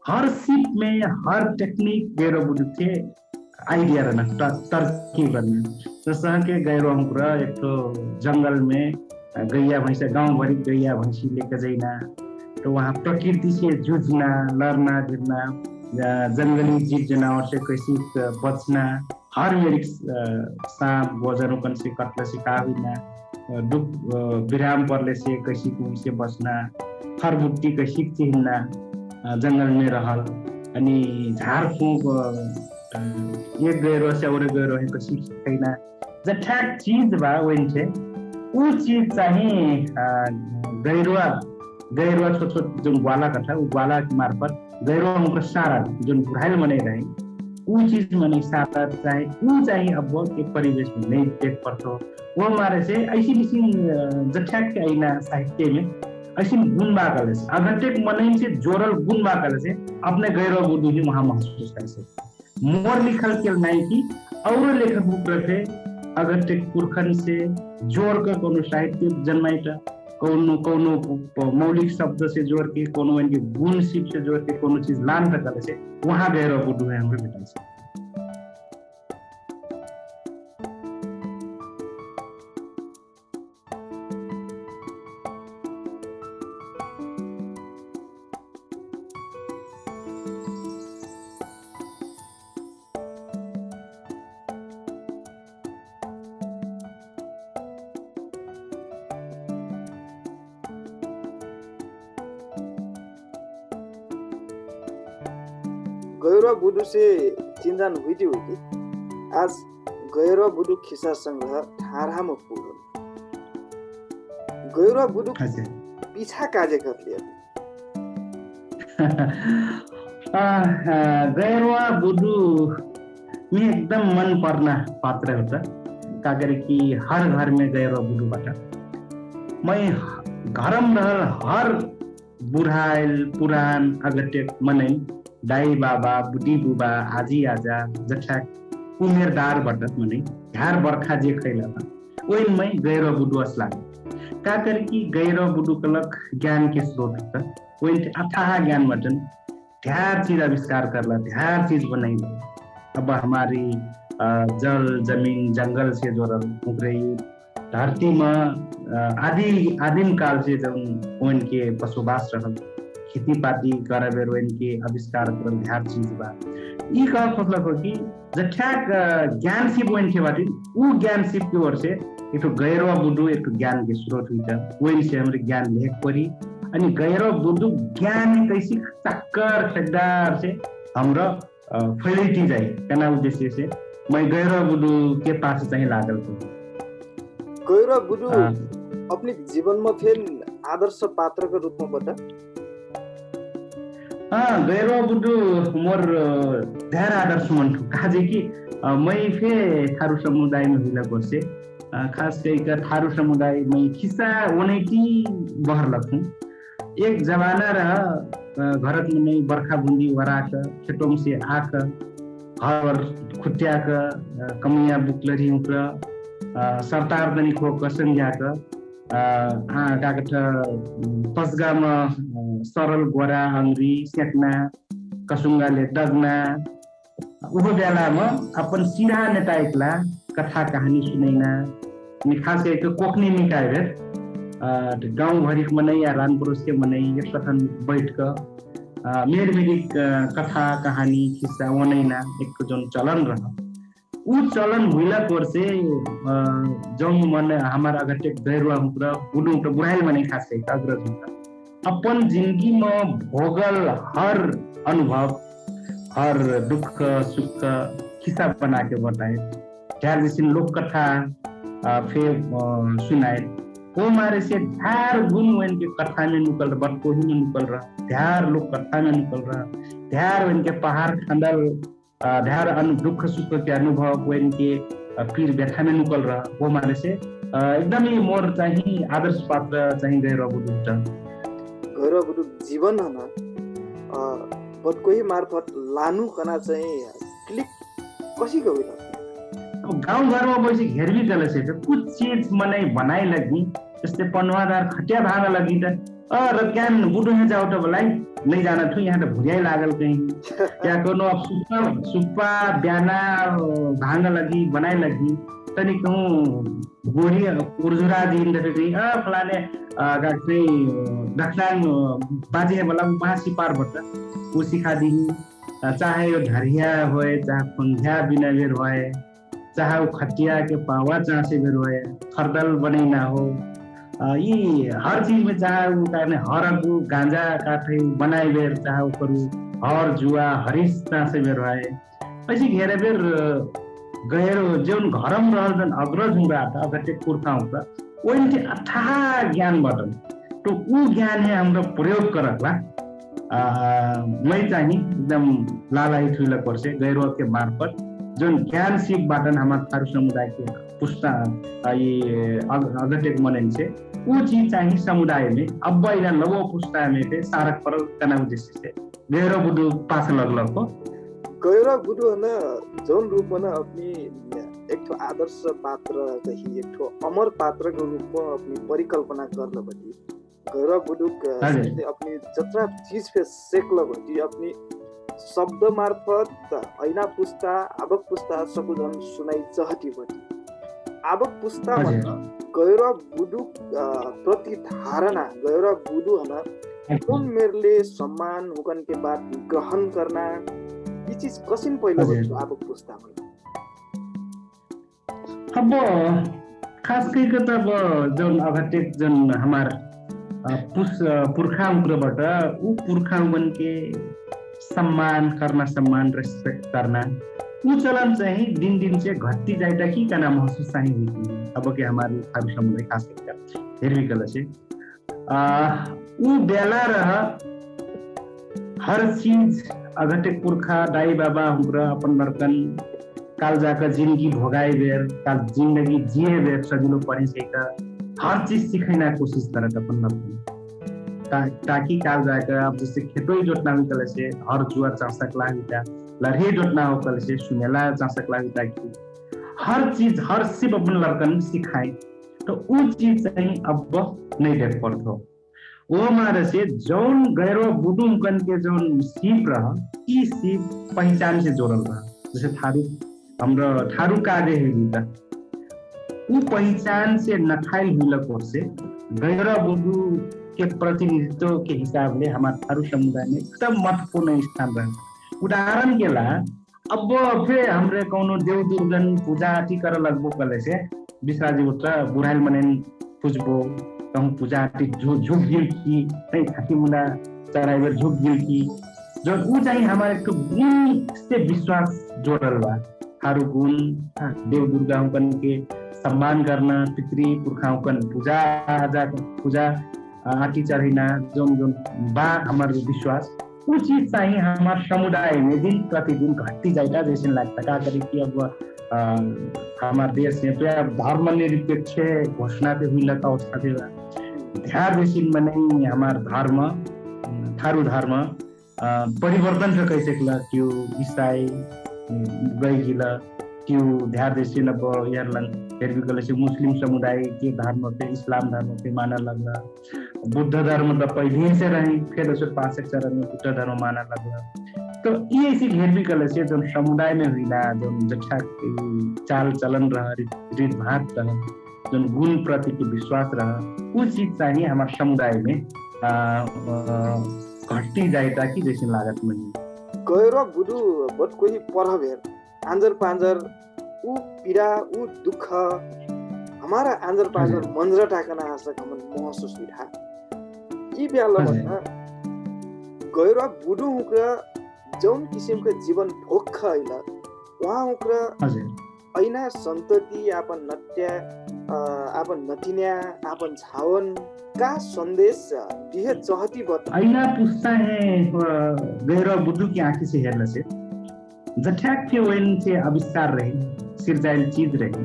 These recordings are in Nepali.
हर सिप में हर टेक्निक गैर बुझ थे आइडिया रहना तरकीब करना। जैसा कि गैर हमरा एक तो जंगल में गैया भैंसा गांव भरी गैया भैंसी लेकर जाना, तो वहाँ प्रकृति से जूझना, लड़ना गिरना, जंगली जीव जानवर से कैसे बचना, हर मेरी सांप गोजरों से कटले से काबिना, दुख विराम पड़ने से कैसे से बचना, हर बुट्टी कैसे चिन्हना, जंगल में रहल अनि झाड़ फूक एक गैरो से और गैरो है कैसे सिखाइना जठा चीज बा वही से ऊ चीज चाहिए गैरुआ गैरुआ छोट छोट जो ग्वाला कथा ऊ ग्वाला के मार्फत गैरुआ हमको सारा जो घायल मने रहे ऊ चीज मने सारा चाहे ऊ चाहिए अब एक परिवेश में नहीं देख पड़तो वो हमारे से ऐसी किसी जठा के आईना साहित्य में ऐसी गुण बाकल से अगर टेक मने से जोरल गुण बाकल से अपने गैरुआ बुद्धि ही वहां महसूस कर से मोर लिखल के नहीं की और लेखक बुक रखे अगर टेक पुरखन से जोड़ कर कोनो साहित्य जन्माइटा कोनो मौलिक शब्द से जोड़ के कोनो इनके गुण सिप से जोड़ के कोनो चीज लान तक से वहां गैर बुद्धि है हमरे बेटा से गैरवा बुडु से चिन्जान हुइटी हुइटी आज गैरवा बुडु खिसा संग्रह ठारामा पुग्यो गैरवा बुडु पीछा काजे करले गैरवा बुडु में एकदम मन पर्ना पात्र होता कागर की हर घर में गैरवा बुडु बाटा मैं घरम रहल हर बुढ़ाइल पुरान अगटे मनै दाई बाबा बुढ़ी बुबा आजी आजा जठा उमेरदार बटत मने झार बर्खा जे खैला ओइ मै गैर बुडु असला का कर की गैर बुडु कलक ज्ञान के स्रोत त ओइ अथाह ज्ञान मटन ढेर चीज आविष्कार करला ढेर चीज बनाई अब हमारी जल जमीन जंगल से जोड़ल उगरे धरती में आदिम काल से जब उनके बसोबास रहल खेती पाती करे इनके आविष्कार करल ढेर चीज बा ई का मतलब हो कि जठ्याक ज्ञान सिप वन के बाटी ऊ ज्ञान सिप की ओर से एक गैरवा बुडु एक ज्ञान के स्रोत हुइता वही से हमरे ज्ञान लेख परी अनि गैरवा बुडु ज्ञान कैसी टक्कर खड्डार से हमरा फैलती जाए कना उद्देश्य से मैं गैरवा बुडु के पास चाहिँ लागल छु गैरवा बुडु अपने जीवन में फेल आदर्श पात्र के रूप में बता गैरवा बुडु मोर ढेर आदर्श मन काजे कि मैं फे थारू समुदाय में हुइला बसे खास करके थारू समुदाय में खिस्सा ओनेटी बहर लखु एक जमाना रह घरत में नहीं बरखा बुंदी वराक खेतों से आक हर खुट्याक कमिया बुकलरी उक्र सरतार दनी खो कसम जाक कागठ पसगामा सरल गोरा अंग्री सेक्ना कसुंगाले डगना उहो बेलामा अपन सिधा नेता एकला कथा कहानी सुनैना नि खास करके कोकनी निकाय गाउँ भरि मनै या रानपुरुष के मनै एक कथन बैठ क मेरमेरी कथा कहानी किस्सा वनैना एक जोन चलन रह ऊ चलन हुइला कोर से जो मन हमारा अगर टेक गैरवा हुँरा बुडु त बुढाइल मनै खास करके अग्रज हुन्छ अपन जिंदगी में भोगल हर अनुभव हर दुख सुख किस्सा बना के बताए ढेर जैसे लोक कथा फिर सुनाए वो मारे से ढेर गुण वन के कथा में निकल रहा बटकोही में निकल रहा ढेर लोक कथा में निकल रहा ढेर वन के पहाड़ खंडल ढेर दुख सुख के अनुभव वन के पीर व्यथा में निकल रहा वो मारे से एकदम ही मोर चाहिए आदर्श पात्र चाहिए गैरवा बुडु गैरवा बुडु जीवन हना बटकोही मार्फत लानु कना चाहिँ क्लिक कसी गयो गाउँ घरमा बसी घेरवी गले से कुछ चीज मनै बनाई लगी जस्तै पनवादार खटिया भागा लगी त र क्यान बुडु हे जाउ त बलाई नहीं जाना थो यहाँ तो भुरियाई लागल कहीं क्या कोनो अब सुप्पा ब्याना भांग लगी बनाए लगी तनी कहूँ गोरी उर्जुरा दिन देखी फलाने गाछे दक्षिण बाजी है बोला वहाँ सिपार बट वो सिखा दी चाहे यो ढरिया होए चाहे पंध्या बिना बेर होए चाहे वो खटिया के पावा चासे बेर होए खरदल बने ना हो ये हर चीज में चाहे वो कारण हरगु गांजा काटे बनाए बेर चाहे वो करू हर जुआ हरिस चासे बेर होए ऐसी घेरे बेर गहिरो जुन घरम रहल जन अग्रज हुँदा था अगटे कुर्ता हुँदा ओइले अथाह ज्ञान बटन तो ऊ ज्ञान है हाम्रो प्रयोग करला मैं चाहिँ एकदम लालाई ठुला पर्से गैरो के मार्फत जुन ज्ञान सिप बाटन हमार थारू समुदाय के पुस्ता ये अगटे मनाइन्छ ऊ चीज चाहिँ समुदाय में अब इला नवो पुस्ता में पे सारक पर कना उद्देश्य से गैरो बुदु पास लगलको गैरो बुदु न जौन रूप में अपनी एक ठो आदर्श पात्र कही एक ठो अमर पात्र के रूप में अपनी परिकल्पना करल बटी गैरो बुदुक अपनी जत्रा चीज पे सेकल बटी अपनी शब्द मार्फत ऐना पुस्ता आबक पुस्ता सकुदन सुनाई चहटी बटी आबक पुस्ता गैरो बुदुक प्रति धारणा गैरो बुदु हना कौन मेरले सम्मान हुकन के बाद ग्रहण करना ये चीज कसिन पहिला बच्चो आबक पुस्ता में अब खास करके त अब जुन अघटे जुन हमार पुर्खा उग्रबाट ऊ पुर्खा उगन के सम्मान करना सम्मान रेस्पेक्ट करना ऊ चलन चाहिँ दिन दिन से घटती जाएगा कि का नाम महसूस चाहिँ हुई अब के हमारे थारू समुदाय खास करके हेरवी कल से ऊ बेला रह हर चीज अघटे पुर्खा दाई बाबा हुँग्र अपन लड़कन काल जाकर जिंदगी भोगाए बेर काल जिंदगी जिए बेर सजिलो परिसकेका हर चीज सिखाइना कोशिश करत अपन लड़कन ताकि काल जाकर अब जैसे खेतोई जोतना हुई कल से हर जुआ चासक लागिता लड़े जोतना हो कल से सुनेला चासक लागिता कि हर चीज हर सिप अपन लड़कन सिखाए तो ऊ चीज चाहिँ अब नहीं देख पड़तो वो मारे से जौन गैरो बुदुम कन के जौन सीप रहा ई सीप पहचान से जोड़ल रहा जैसे थारू हाम्रो थारू कार्य हुई ऊ पहचान से नखाइल हुई से गैरो बुदु के प्रतिनिधित्व के हिसाब से हमारे थारू समुदाय में एकदम महत्वपूर्ण स्थान रहे उदाहरण के ला अब फिर हमरे कौनो देव दुर्गन पूजा आटी कर लगबो कले से बिसराजी उठा बुढ़ाइल मनेन पूजबो कहूँ पूजा आटी झुक गिल की नहीं खाकी मुना चढ़ाई झुक गिल की जो ऊ चाहिँ हमारे एक गुण से विश्वास जोड़ल बा थारू गुण देव दुर्गा हुकन के सम्मान करना पितृ पुरखा हुकन पूजा आटी चढ़ना जोन जोन बा हमारे विश्वास वो चीज चाहिए हमारे समुदाय में दिन प्रतिदिन घटती जाएगा जैसे लगता क्या करी कि अब हमारे देश में तो धर्म निरपेक्ष घोषणा पे हुई लगा अवस्था थे ध्यान देशी में नहीं हमारा धर्म थारू धर्म परिवर्तन से कैसे किला क्यों ईसाई गई किला क्यों ध्यान देशी न यार लंग फिर भी कल से मुस्लिम समुदाय के धर्म पे इस्लाम धर्म पे माना लगना बुद्ध धर्म तो पहले से रहे फिर उसे 5 चरण में बुद्ध धर्म माना लगना तो ये ऐसी घेर भी कल से जो समुदाय में हुई ना जो जक्षा चाल चलन रहा रीत भात रहा जो गुण प्रति की विश्वास रहा वो चीज चाहिए हमारे समुदाय में घटती जाए ताकि जैसे लागत में गैरो बुदु बट कोही परहबेर आंजर पांजर ऊ पीड़ा ऊ दुख हमारा आंजर पांजर मंजरा टाकना आसक हम महसूस हुआ ई बेला भन्दा गैरो बुदु हुक्र जौन किसिमको जीवन भोग खैला वहाँ हुक्र ऐना संतति आपन नट्या आपन नटिन्या आपन झावन का संदेश दिहे चाहती बत ऐना पुस्ता है गैरो बुदु की आंखें से हेरला से जठ्याक के वैन से आविष्कार रहे सिरजाइल चीज रहे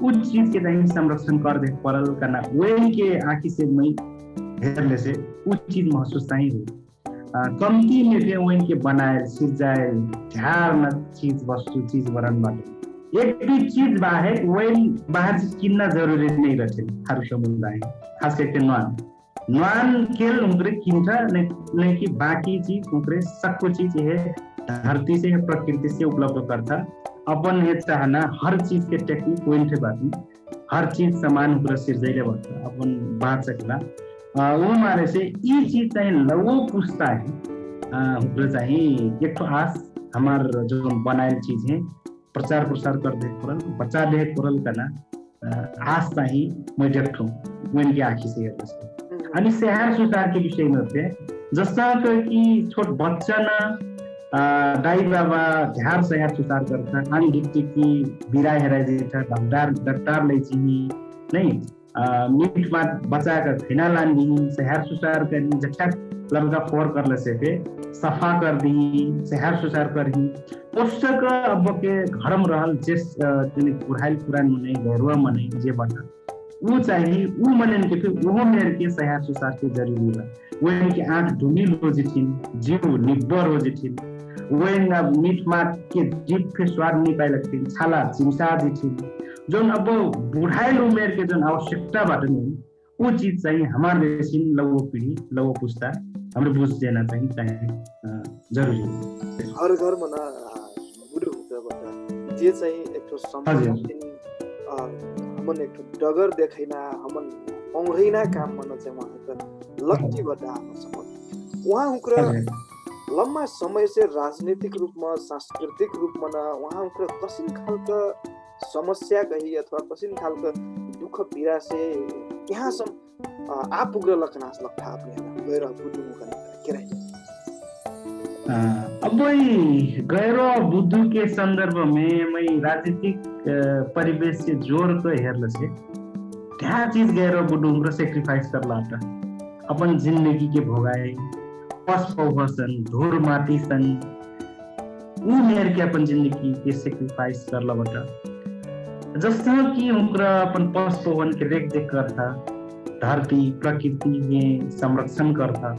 उस चीज के नहीं संरक्षण कर दे परल करना वैन के आंखी से मैं हेरले से उस चीज महसूस नहीं हुई कम्ती में भी वैन के बनाए सिरजाइल ध्यान चीज वस्तु चीज वरण बाटे एक भी चीज बाहर वैन बाहर से किन्ना जरूरी नहीं रहे थारू समुदाय खास करके नॉन नुआन केल उंगरे किंठा नहीं कि बाकी चीज उंगरे सबको चीज है धरती से प्रकृति से उपलब्ध करता अपन ये चाहना हर चीज के टेक्निक वही थे बात हर चीज समान उंगरे सिर्जैले बता अपन बात सकला वो मारे से ये चीज चाहिए लवो पुस्ता है उंगरे चाहिए एक तो आस हमार जो बनाए चीज है प्रचार प्रसार कर दे पुरल बचा दे पुरल करना आस चाहिए मैं देखूं वो इनकी आँखी से है आणि शहर सुधार के विषय में होते जसा कि छोट बच्चा ना दाई बाबा ध्यान शहर सुधार करता आणि दिखती की बिरा हेराई देता डॉक्टर ले चिनी नहीं मीट बात बचा कर खिना लान दी शहर सुधार करनी जच्चा लड़का फोर कर ले से सफा कर दी शहर सुधार कर ही पोषक अब के घर में रहल जिस पुराल पुरान मने घरवा मने जे बता वो चाहिए वो मनन के फिर वो मेरे के शहर सुधार के जरूरी है वो इनकी आंख ढूंढी लो जिथिन जीव निब्बर हो जिथिन वो इन मीट माट के जीभ के स्वाद नहीं पाए लगती छाला चिमसा जिथिन जो अब बुढ़ाई उमेर के जो आवश्यकता बात नहीं वो चीज चाहिए हमारे देश लवो पीढ़ी लवो पुस्ता हमें बुझ देना चाहिए जरूरी है हर घर में ना बुढ़ो होता बता जे चाहिए एक तो समाज हमन एक डगर देखैना हमन औंढैना काम मन चाहिँ उहाँको लक्ष्यबाट आउँछ उहाँ उक्र लम्बा समय से राजनीतिक रूपमा सांस्कृतिक रूपमा न उहाँ उक्र कसिन खालको समस्या कही अथवा कसिन खालको दुःख पीडा से यहाँसम्म आप पुग्न लखनास लग्था अपने गएर बुद्धु मुखन के रहे अब वही गैरो बुद्धू के संदर्भ में मैं राजनीतिक परिवेश से जोड़ तो हेर्ल से क्या चीज गैरो बुद्धू को सेक्रिफाइस कर लाता अपन जिंदगी के भोगाए पशुपन धूर माटी सन ऊ मेर के अपन जिंदगी के सेक्रिफाइस कर ला बता जैसा कि उनका अपन पशुपन के रेख देख करता धरती प्रकृति में संरक्षण करता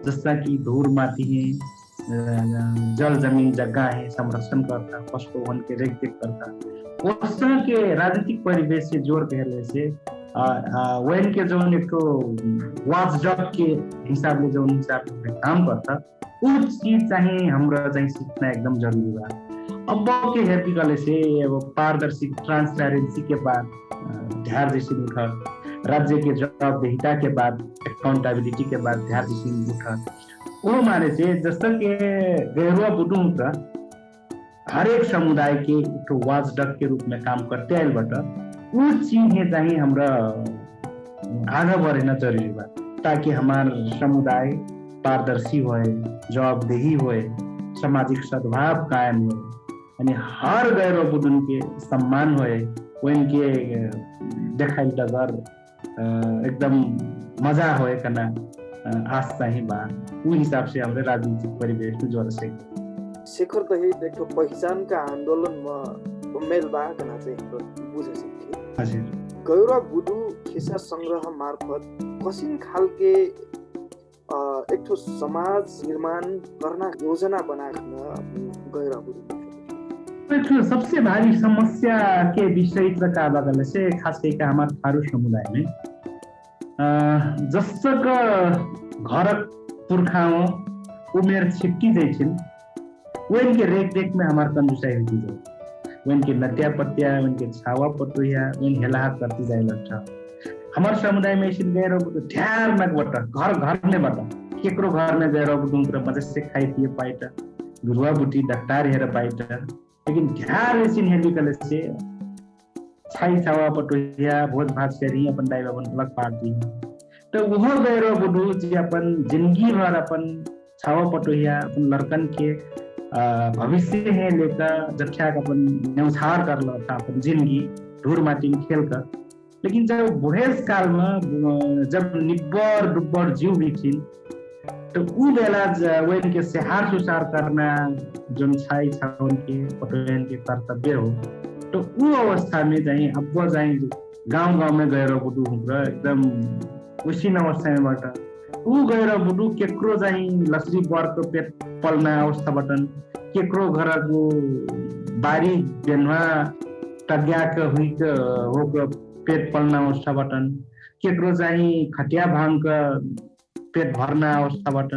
जैसा कि धूर माटी है जल जमीन जगह है संरक्षण करता पशुपन के रेख देख करता उस तरह के राजनीतिक परिवेश से जोड़ कहले से वैन के जो एक वाच डॉग के हिसाब से जो हिसाब से काम करता वो चीज चाहिए हमरा चाहिए सीखना एकदम जरूरी बा अब के हेल्प कले से अब पारदर्शी ट्रांसपेरेंसी के बाद ध्यान जैसे उठा राज्य के जवाबदेहिता के बाद अकाउंटेबिलिटी के बाद ध्यान जैसे उठा वो माने से जैसा कि गैरुआ बुद्धू का हर एक समुदाय के एक वाच डॉग के रूप में काम करते आए बट वो चीज है चाहिए हमरा आगे बढ़ना जरूरी बा ताकि हमार समुदाय पारदर्शी होए जवाबदेही होए सामाजिक सद्भाव कायम हो यानी हर गैरुआ बुद्धू के सम्मान होए वो इनके देखाई डगर एकदम मजा होए करना आस चाहिँ बा ऊ हिसाब से हमरे राजनीतिक परिवेश में जोड़ से शेखर त हे देखो पहिचान का आंदोलन में मेल बा कना चाहिँ बुझे सकथे हजुर गैरुवा बुद्धू खिस्सा संग्रह मार्फत कसिन खालके एक ठो समाज निर्माण करना योजना बनाना गैरुवा बुद्धू सबसे भारी समस्या के विषय का बगल से खास करके हमारे थारू समुदाय में जसका घर पुरखाओं उमेर छिपकी जाइछिन वो इनके रेख देख में हमारे कंजूसाई होती जाए वो इनके लत्या पत्या उनके छावा पटुया उन हेला करती जाए लगता हमारे समुदाय में इसी गैर ध्यान में बता घर घर में बता केकरो घर में गैर बुद्धू मजा से खाई पिए पाइटा गुरुआ बुटी डॉक्टर हेर पाइटा लेकिन ध्यान इसी हेली कले से छाई छावा पटुया भोज भात करी अपन दाई बाबन अलग पार दी तो वो गैरो बुद्धू जी अपन जिंदगी भर अपन छावा पटुया अपन लड़कन के भविष्य है लेकर जख्या अपन न्यौछार कर लो था अपन जिंदगी धूर माटी में खेल कर लेकिन जब बुढ़ेस काल में जब निब्बर डुब्बर जीव बिछिन तो ऊ बेला वो इनके सेहार सुसार करना जो छाई छावन के पटुयन के कर्तव्य हो तो ऊ अवस्था में जाए अब वो जाए गाँव में गएर बुद्धू एकदम उसी अवस्था में बट ऊ गएर बुद्धू केकरो जाए लसरी वर्ग पेट पलना अवस्था बटन केकरो घर को बारी देनवा टग्या के हुई हो पेट पलना अवस्था बटन केकरो चाहिँ खटिया भाङक पेट भर्ना अवस्थाबाट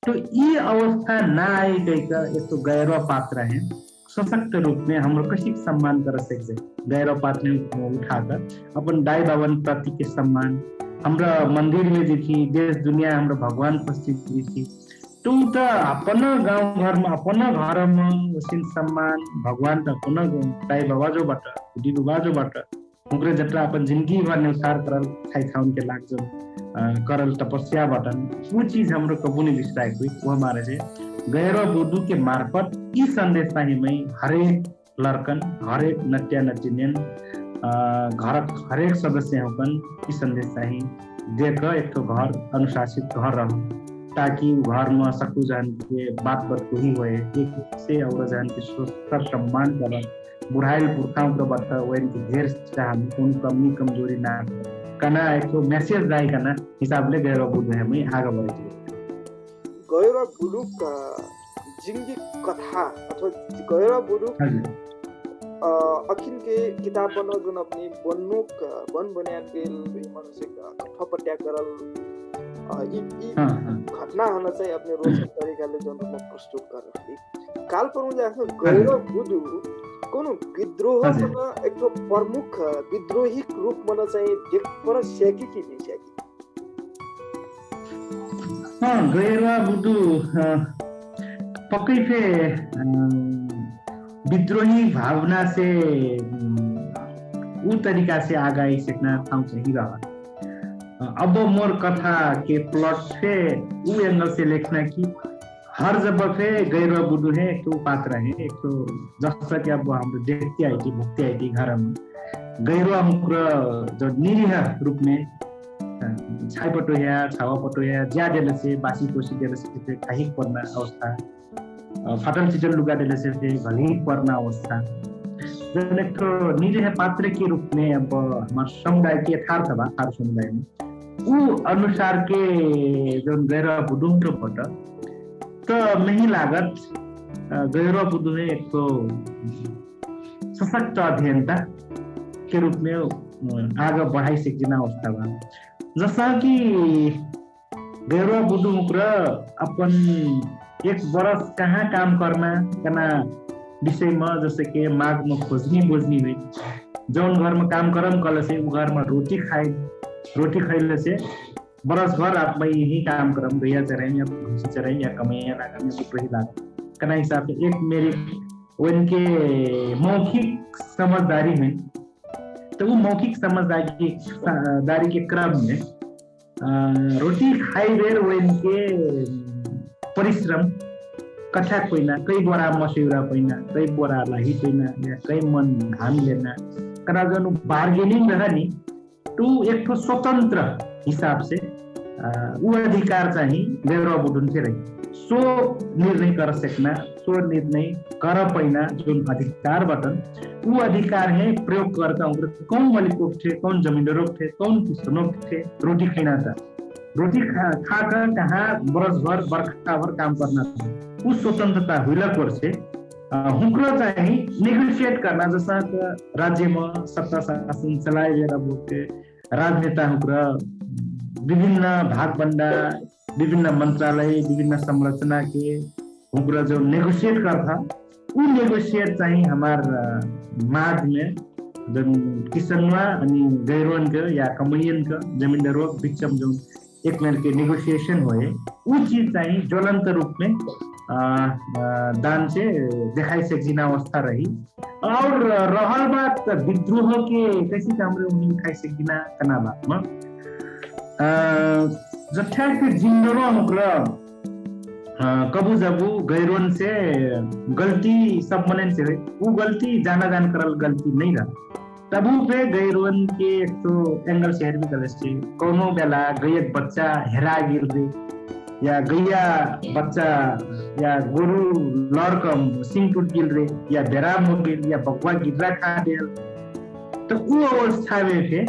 तो ये अवस्था नआइकैका यस्तो गैर पात्र है सशक्त रूप में हम कैसे सम्मान कर सकते गैर पात्र उठाकर अपन दाई बाबन प्रति के सम्मान हमरा मंदिर में देखी देश दुनिया हमरा भगवान उपस्थित देखी तो अपन गाउँ घरमा अपन घरमा उसिन सम्मान भगवान त अपन दाई बाबाजोबाट बुढी बाबाजोबाट उग्र जत्रा अपन जिंदगी भर न्यौछार करल खाइ खाउन के लाग्छ करल तपस्या बटन वो चीज हाम्रो कबू नहीं बिसराएको हुई वो हमारे से गैर बुद्धू के मार्फत ई संदेश चाहिँ मैं हरेक लड़कन हरेक नट्या नचिनेन घर हरेक सदस्य होकन ई संदेश चाहिँ देख एक तो घर अनुशासित घर रह ताकि घर में सकू जान के बात कोही होए एक से और जान के सर सम्मान कर बुढ़ाइल पुरखाओं के बता वैन की ढेर चाह कौन कमी कमजोरी ना कना एक तो मैसेज दाई कना हिसाबले गैर बुद्धू है मैं आगे बढ़े गैर बुद्धू का जिंदगी कथा अथवा गैर बुद्धू अखिन के किताब बनो जुन अपनी बन्नुक बन बन्यान के मानसिक खपट्या करल ई घटना हन चाहिँ अपने रोचक तरिकाले जुन प्रस्तुत कर काल पर मुझे आफ्नो गैर बुद्धू कोनो विद्रोह एक तो प्रमुख विद्रोही रूप में चाहिँ देख पर स्याकी कि नहीं स्याकी गैर बुद्धू पक्कै फे विद्रोही भावना से उ तरीका से आगे सकना ठाउँ चाहिँ रहा अब मोर कथा के प्लॉट से उ एंगल से लिखना कि हर जब फे गैर बुद्धू है एक तो पात्र है एक तो जैसा कि अब हम देखते आई थी भुगते आई थी घर में गैर हाम्रो जो निरीह रूप में छाई पटोया छावा पटोया ज्या देले से बासी कोसी देले से काही पर्ना अवस्था फाटल चिटल लुगा देले से घनी पर्ना अवस्था जन एक तो निरीह पात्र के रूप में अब हमारे समुदाय के यथार्थ बा हर समुदाय में उ अनुसार के जो गैर बुद्धू पट तो नहीं लागत गैर बुद्धू में एक तो सशक्त अध्ययनता के रूप में आगे बढ़ाई सकना अवस्था बा जैसा कि गैर बुद्धू अपन एक बरस कहाँ काम करना विषय में जैसे कि माघ में खोजनी बोझनी हुई जौन घर में काम करम कल से वो घर में रोटी खाइले से बरस भर आप मैं यही काम करम गैया चराई या भैंसी चराई या कमैया लागम या कुछ लागम कना हिसाब से एक मेरे उनके मौखिक समझदारी में तो वो मौखिक समझदारी के क्रम में रोटी खाई बेर वो इनके परिश्रम कथा कोइना कई बोरा मस्यौरा कोइना कई बोरा लाही कोइना या कई मन धान लेना कना जन बार्गेनिंग रहा नि तो एक तो स्वतंत्र हिसाब से वो अधिकार चाहिँ गैर बुद्धू से रही सो निर्णय कर सकना सो निर्णय कर पैना जो अधिकार बटन वो अधिकार है प्रयोग करता हूँ कौन मलिक थे कौन जमींदारों थे कौन किसानों थे रोटी खाना था रोटी खाकर कहाँ बरस भर बर्खा भर काम करना था उस स्वतंत्रता हुइला से हुक्र चाहिँ नेगोशिएट करना जैसा राज्य में सत्ता शासन चलाए राजनेता हुक्र विभिन्न भागबंडा विभिन्न मंत्रालय विभिन्न संरचना के हुक्र जो नेगोशिएट करता वो नेगोशिएट चाहिँ हमार माघ में जो किसनवा अनि गैरवन के या कमैयन के जमींदारों बीचम जो एक मिनट के नेगोशिएशन हुए वो चीज चाहिँ ज्वलंत रूप में दान से दिखाई सकना अवस्था रही और रहल बात विद्रोह के कैसे काम उन्हें खाई सकना कना बात में जठा के जिंदरो मुकरा कबू जबू गैरवन से गलती सब मनन से वो गलती जान करल गलती नहीं रहा तबु पे गैरवन के एक तो एंगल शहर भी करे से कोनो बेला गैयक बच्चा हेरा गिर दे या गैया बच्चा या गोरु लड़कम सिंह टूट गिल रे या बेराम हो गिल या बकवा गिरा खा दिल तो वो अवस्था में थे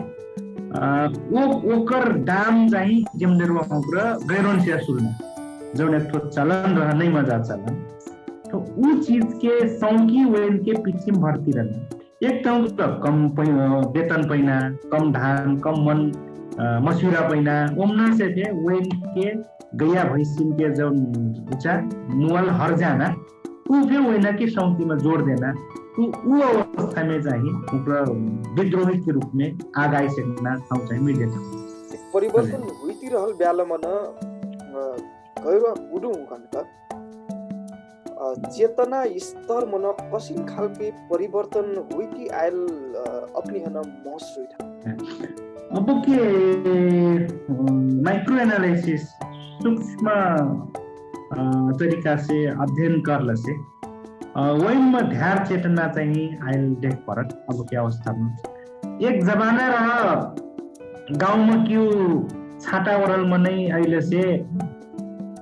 वो ओकर दाम चाहिँ जमींदारों हुक्र गैरवन से असुल जो एक तो चलन रहा नहीं मजा चलन तो वो चीज के सौंकी वेन के पीछे भर्ती रहना एक तो कम वेतन पैना कम धान कम मन मसूरा पहिना ओमना से थे वेन के गया भैंसिन के जौन ऊंचा मुअल हर जाना ऊ फिर वेना के सौंती में जोड़ देना ऊ अवस्था में चाहिए उनका विद्रोही के रूप में आगाई सकना ठाउँ चाहिँ मिलेको परिवर्तन हुइतिरहल बेलामा न गैर गुडुङ भन्दा चेतना स्तर मन कसिन खालके परिवर्तन हुइति आयल अपनी हन महसुस अब के माइक्रो एनालिसिस सूक्ष्म तरीका से अध्ययन करले से वही में ध्यान चेतना चाहिए आयल देख परत अब के अवस्था में एक जमाना रहा गांव में क्यों छाटा ओरल मनै अहिले से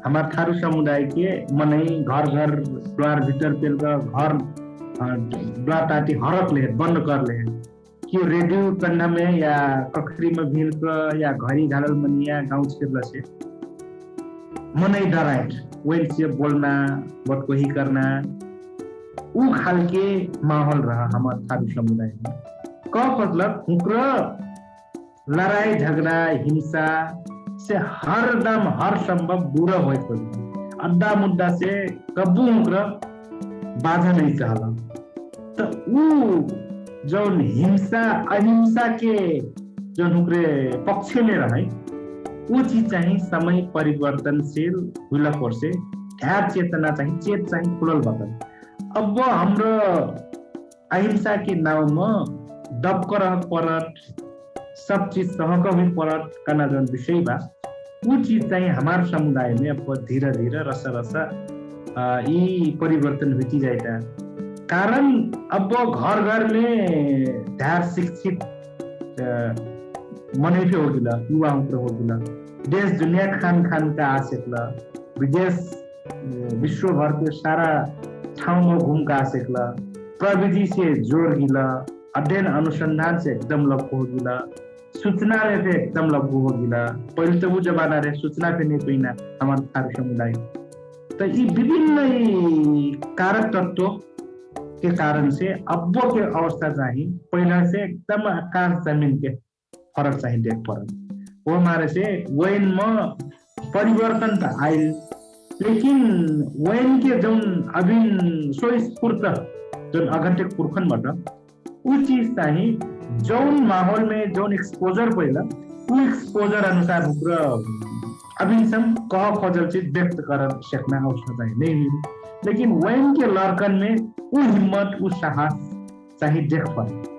हमार थारू समुदाय के मनै घर घर द्वार भीतर पेल घर द्वार ताती हरक ले बंद कर ले कि रेडियो करना में या कखरी में भील कर या घरी घालल मनिया गांव छिरला से मनै डराइट वेल से बोलना बट कोही करना ऊ खाल के माहौल रहा हमार थारू समुदाय में का मतलब हुक्र लड़ाई झगड़ा हिंसा से हर दम हर संभव दूर हो अड्डा मुद्दा से कबू हुक्र बाधा नहीं चाहला तो ऊ जौन हिंसा अहिंसा के जौन हुक्रे पक्ष में रहे वो चीज चाहिए समय परिवर्तनशील हुला से ध्यान चेतना चाहिए चेत चाहिए खुलल बतन अब हाम्रो अहिंसा के नाम में दब कर परत सब चीज सहक हुई परत करना जौन विषय बा वो चीज चाहिए हमारे समुदाय में अब धीरे धीरे रस ये परिवर्तन होती जाएगा कारण अब घर घर में ध्यान शिक्षित मनै पे होगिला युवा होगिला देश दुनिया खान का आशेकला विदेश विश्व भर के सारा ठाउँ में घूम का आशेकला प्रविधि से जोड़ गिला अध्ययन अनुसंधान से एकदम लगू होगिला सूचना पे एकदम लगू होगिला पहले तो वो जमाना रहे सूचना पे नहीं पीना हमारे थारू समुदाय तो ये विभिन्न कारक तत्व के कारण से अब के अवस्था चाहिए पहला से एकदम आकाश जमीन के फरक चाहिए देख पर वो हमारे से वैन में परिवर्तन तो आयल लेकिन वैन के जौन अभिन स्वस्फूर्त जौन अघंटिक पुरखन बट वो चीज चाहिए जौन माहौल में जौन एक्सपोजर पहिला वो एक्सपोजर अनुसार अभिन सम कह खोजल चीज व्यक्त कर सकना अवस्था चाहिए नहीं मिली लेकिन वैन के लड़कन में वो हिम्मत वो साहस चाहिए देख पर